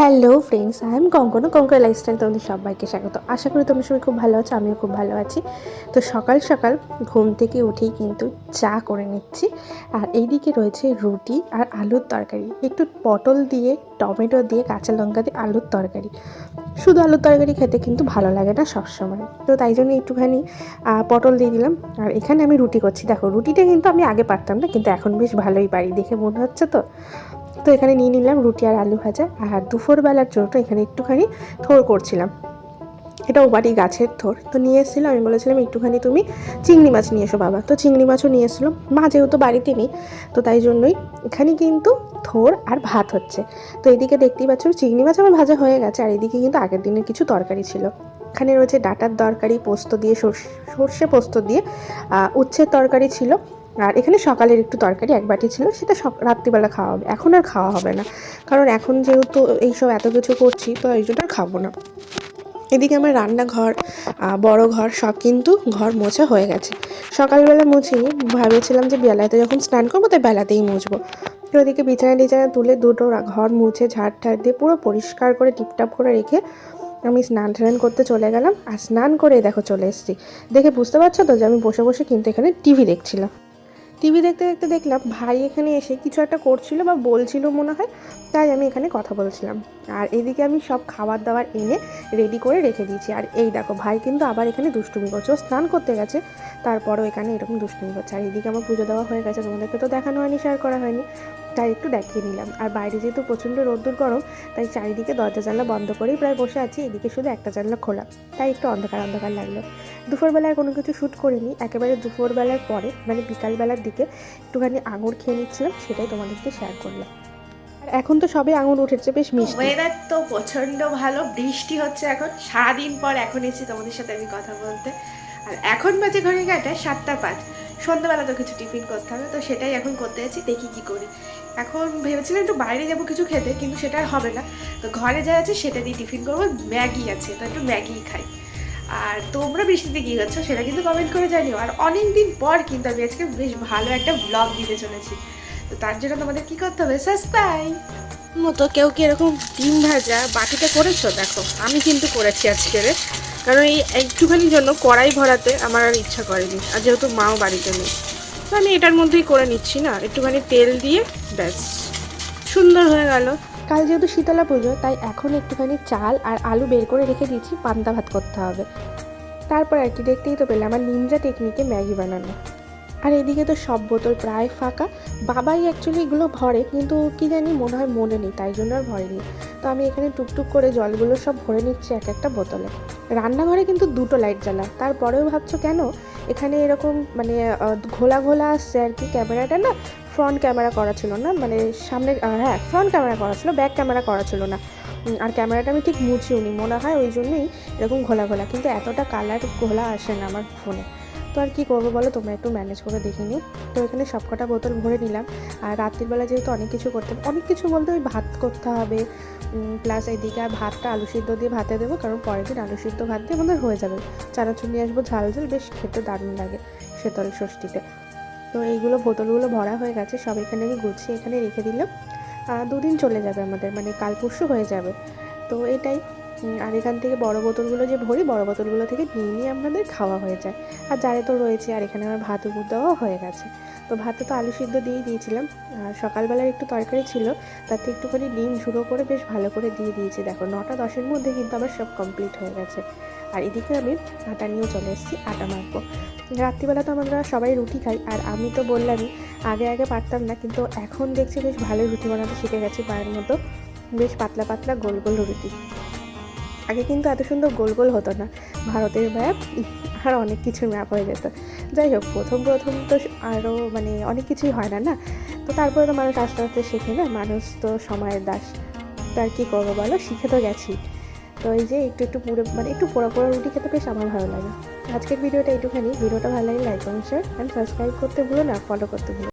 Hello friends, I am Kankana lifestyle তোমাদের সবাইকে স্বাগত। আশা করি তোমরা সবাই খুব ভালো আছো, আমিও খুব ভালো আছি। তো সকাল সকাল ঘুম থেকে উঠেই কিন্তু চা করে নিচ্ছি। আর এইদিকে রয়েছে রুটি আর আলুর তরকারি, একটু পটল দিয়ে, টমেটো দিয়ে, কাঁচা লঙ্কা দিয়ে আলুর তরকারি। শুধু আলুর তরকারি খেতে কিন্তু ভালো লাগে না সবসময়, তো তাই জন্য একটুখানি পটল দিয়ে দিলাম। আর এখানে আমি রুটি করছি, দেখো রুটিটা কিন্তু আমি আগে পারতাম না, কিন্তু এখন বেশ ভালোই পারি দেখে মনে হচ্ছে। তো এখানে নিয়ে নিলাম রুটি আর আলু ভাজা। আর দুপুরবেলার জন্য এখানে একটুখানি থোড় করছিলাম, এটা ও বাড়ি গাছের থোড়। তো নিয়ে এসেছিলাম, আমি বলেছিলাম একটুখানি তুমি চিংড়ি মাছ নিয়ে এসো বাবা, তো চিংড়ি মাছও নিয়ে এসেছিলো। মা যেহেতু বাড়িতে নেই, তো তাই জন্যই এখানে কিন্তু থোড় আর ভাত হচ্ছে। তো এদিকে দেখতেই পাচ্ছ চিংড়ি মাছ আমার ভাজা হয়ে গেছে, আর এদিকে কিন্তু আগের দিনের কিছু তরকারি ছিল। এখানে রয়েছে ডাঁটার তরকারি পোস্ত দিয়ে, সর্ষে পোস্ত দিয়ে, উচ্ছের তরকারি ছিল। আর এখানে সকালের একটু তরকারি এক বাটি ছিল, সেটা রাত্রিবেলা খাওয়া হবে, এখন আর খাওয়া হবে না, কারণ এখন যেহেতু এইসব এত কিছু করছি, তো এই জন্য আর খাবো না। এদিকে আমার রান্নাঘর, বড় ঘর সব কিন্তু ঘর মোছা হয়ে গেছে। সকালবেলা মুছিনি, ভেবেছিলাম যে বেলাতে যখন স্নান করবো তাই বেলাতেই মুছবো। তো ওদিকে বিছানা টিছানা তুলে দুটো ঘর মুছে ঝাড় ঠাড় দিয়ে পুরো পরিষ্কার করে টিপটাপ করে রেখে আমি স্নান টান করতে চলে গেলাম। আর স্নান করে দেখো চলে এসেছি। দেখে বুঝতে পারছো তো যে আমি বসে বসে কিন্তু এখানে টিভি দেখছিলাম। টিভি দেখতে দেখতে দেখলাম ভাই এখানে এসে কিছু একটা করছিল বা বলছিল মনে হয়, তাই আমি এখানে কথা বলছিলাম। আর এদিকে আমি সব খাবার দাবার এনে রেডি করে রেখে দিয়েছি। আর এই দেখো ভাই কিন্তু আবার এখানে দুষ্টুমি করছে, ও স্নান করতে গেছে তারপরেও এখানে এরকম দুষ্টুমি করছে। আর এদিকে আমার পুজো দেওয়া হয়ে গেছে, তোমাদেরকে তো দেখানো হয়নি, শেয়ার করা হয়নি, তাই একটু দেখিয়ে নিলাম। আর বাইরে যেহেতু প্রচণ্ড রোদ্দুর গরম, তাই চারিদিকে দরজা জানলা বন্ধ করেই প্রায় বসে আছি। এদিকে শুধু একটা জানলা খোলা, তাই একটু অন্ধকার অন্ধকার লাগলো। দুপুরবেলায় কোনো কিছু শ্যুট করিনি, একেবারে দুপুরবেলার পরে মানে বিকালবেলার দিকে একটুখানি আঙুর খেয়ে নিচ্ছিলাম, সেটাই তোমাদেরকে শেয়ার করলাম। আর এখন তো সবে আঙুর উঠেছে, বেশ মিষ্টি। ওয়েদার তো প্রচণ্ড ভালো, বৃষ্টি হচ্ছে এখন, সারাদিন পর এখন এসেছি তোমাদের সাথে আমি কথা বলতে। আর এখন বাজে ঘড়ি কাটা 7:05। সন্ধ্যাবেলা তো কিছু টিফিন করতে হবে, তো সেটাই এখন করতে যাচ্ছি, দেখি কি করি। এখন ভেবেছিলাম একটু বাইরে যাবো কিছু খেতে, কিন্তু সেটা আর হবে না। তো ঘরে যা আছে সেটা দিয়ে টিফিন করবো, ম্যাগি আছে তো একটু ম্যাগি খাই। আর তোমরা বৃষ্টিতে কী করছো সেটা কিন্তু কমেন্ট করে জানিও। আর অনেক দিন পর কিন্তু আমি আজকে বেশ ভালো একটা ব্লগ দিতে চলেছি, তো তার জন্য তোমাদের কী করতে হবে, সাবস্ক্রাইব মতো। কেউ কি এরকম ডিম ভাজা বাটিতে করেছো? দেখো আমি কিন্তু করেছি আজকের, কারণ এই একটুখানির জন্য কড়াই ভরাতে আমার আর ইচ্ছা করেনি, আর যেহেতু মাও বাড়িতে নেই, তো আমি এটার মধ্যেই করে নিচ্ছি না, একটুখানি তেল দিয়ে, ব্যাস সুন্দর হয়ে গেল। কাল যেহেতু শীতলা পুজো, তাই এখন একটুখানি চাল আর আলু বের করে রেখে দিয়েছি, পান্তা ভাত করতে হবে। তারপর আর কি দেখতেই তো পেলে আমার নিনজা টেকনিকে ম্যাগি বানানো। আর এদিকে তো সব বোতল প্রায় ফাঁকা। বাবাই অ্যাকচুয়ালি এগুলো ভরে, কিন্তু কি জানি মনে হয় মনে নেই, তাই জন্য আর ভরেনি। তো আমি এখানে টুকটুক করে জলগুলো সব ভরে নিচ্ছি এক একটা বোতলে। রান্নাঘরে কিন্তু দুটো লাইট জ্বালা, তারপরেও ভাবছো কেন এখানে এরকম মানে ঘোলা ঘোলা আসছে আর কি। ক্যামেরাটা না ফ্রন্ট ক্যামেরা করা ছিল না, মানে সামনে, হ্যাঁ ফ্রন্ট ক্যামেরা করা ছিল, ব্যাক ক্যামেরা করা ছিল না। আর ক্যামেরাটা আমি ঠিক মুছিও নি মনে হয়, ওই জন্যই এরকম ঘোলা ঘোলা, কিন্তু এতটা কালার ঘোলা আসে না আমার ফোনে। তো আর কী করবো বলো, তোমরা একটু ম্যানেজ করে দেখে নিও। তো এখানে সবকটা বোতল ভরে নিলাম। আর রাত্রিবেলা যেহেতু অনেক কিছু করতে হবে, অনেক কিছু বলতে ওই ভাত করতে হবে, প্লাস এইদিকে আর ভাতটা আলু সিদ্ধ দিয়ে ভাতে দেবো, কারণ পরের দিন আলু সিদ্ধ ভাত দিয়ে আমাদের হয়ে যাবে। চানাচুর নিয়ে আসবো ঝাল ঝাল, বেশ খেতে দারুণ লাগে শীতল ষষ্ঠীতে। তো এইগুলো বোতলগুলো ভরা হয়ে গেছে, সব এখানে আমি গুছিয়ে এখানে রেখে দিলাম। 2 দিন চলে যাবে আমাদের, মানে কাল পরশু হয়ে যাবে। তো এটাই। আর এখান থেকে বড় বোতলগুলো যে ভরি, বড় বোতলগুলো থেকে নিয়ে নিয়ে আমাদের খাওয়া হয়ে যায়। আর জারে তো রয়েছে, আর এখানে আমার ভাত উপর দেওয়াও হয়ে গেছে। তো ভাতে তো আলু সিদ্ধ দিয়েই দিয়েছিলাম, আর সকালবেলার একটু তরকারি ছিল, তাতে একটুখানি ডিম ঝুড়ো করে বেশ ভালো করে দিয়ে দিয়েছি। দেখো 9টা 10-এর মধ্যে কিন্তু আমার সব কমপ্লিট হয়ে গেছে। আর এদিকে আমি আটা নিয়েও চলে এসেছি, আটা মাখবো। রাত্রিবেলা তো আমরা সবাই রুটি খাই, আর আমি তো বললামই আগে আগে পারতাম না, কিন্তু এখন দেখছি বেশ ভালোই রুটি বানাতে শিখে গেছি, পায়ের মতো বেশ পাতলা পাতলা গোল গোল রুটি। আগে কিন্তু এত সুন্দর গোল গোল হতো না, ভারতের ম্যাপ আর অনেক কিছুর ম্যাপ হয়ে যেত। যাই হোক, প্রথম প্রথম তো আরও মানে অনেক কিছুই হয় না না, তো তারপরে তো মানুষ আস্তে আস্তে শেখে না, মানুষ তো সময়ের দাস। তো আর কী করবো বলো, শিখে তো গেছি। তো এই যে একটু একটু পুরো মানে একটু পোড়া পোড়া রুটি খেতে বেশ আমার ভালো লাগে। আজকের ভিডিওটা একটুখানি, ভিডিওটা ভালো লাগে like comment share and subscribe করতে ভুলো না, ফলো করতে ভুলো।